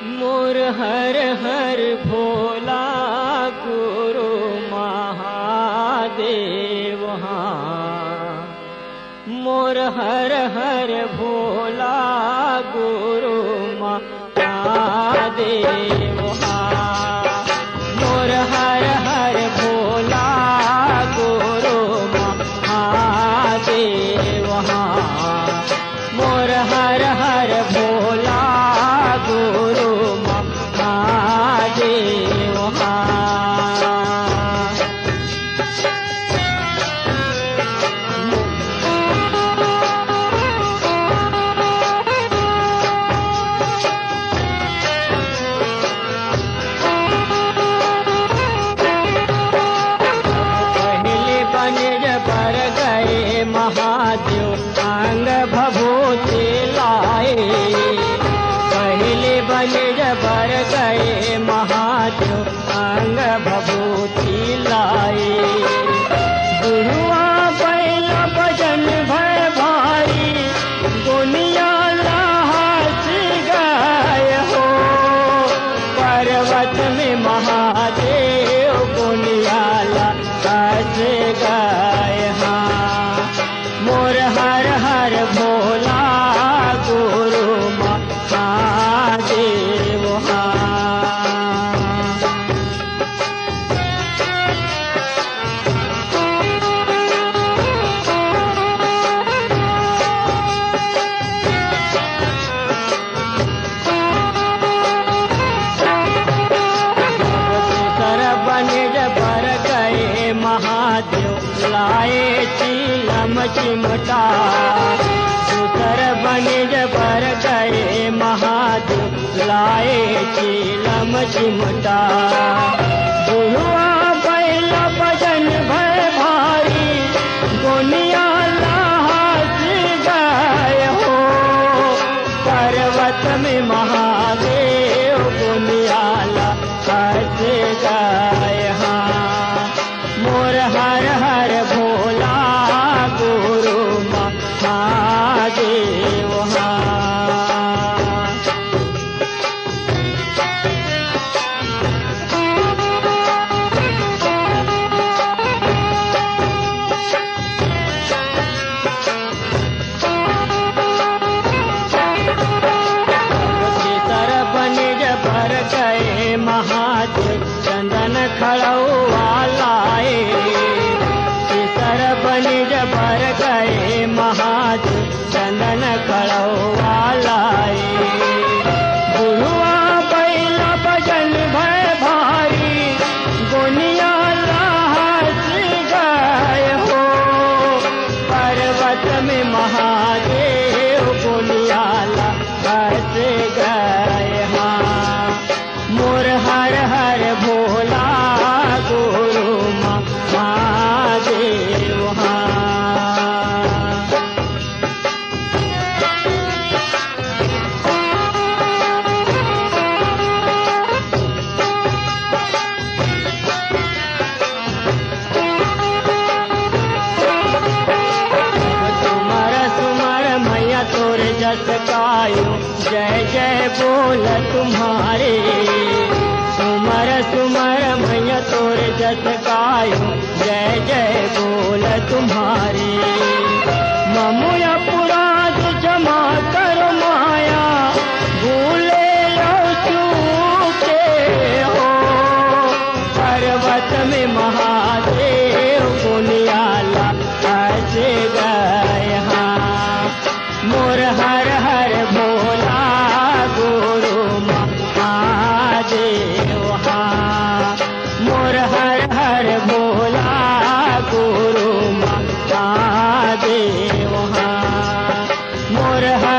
मोर हर हर भोला गुरु महादेव हाँ। मोर हर हर भोला गुरु महादेव हाँ। मोर हर हर भोला गुरु महादेव हाँ। मोर हर हर भोला गुरु महादेव हाँ। पहले बन पर गए महादेव अंग भभूति लाए। पहले बन पर गए महादेव अंग भभूति लाए। गुरुआ बैल भजन भय भारी दुनिया लाहस गाय हो। पर्वत में महादेव दुनिया लाहस गाय हाँ। मोर हर हर भोला गुरु महादेव हाँ। पर गए महादेव लाए चीलम चिमटा। दूसर बनिज पर गए महादेव लाए चीलम चिमटा। गुरुआ बैल भजन भय भारी दुनिया लाहस गाय हो। पर्वत में महादेव दुनिया लाहस गाय हाँ। मोर हर हर भोला गुरु महादेव हाँ। सर बनिज पर गए महादेव चंदन खड़ौआ लाए। सर बनिज पर गए महादेव चंदन खड़ौआ लाए। गुरुआ बैल भजन भय भारी दुनिया लाहस गाय हो। पर्वत में महादेव दुनिया लाहस गाय हाँ। मोर हर हर भोला गुरु महादेव हाँ। सुमर सुमर मैया तोर जस गायो जय जय बोल तुम्हारे। सुमर सुमर मैया तोर जस गायो जय जय बोल तुम्हारे। ममु अपराध क्षमा कर माया भूले चूके हो। पर्वत में महादेव दुनिया लाहस गाय हाँ। मोर हर हर भोला गुरु महादेव हाँ। मोर हर हर भोला गुरु महादेव हाँ। मोर हर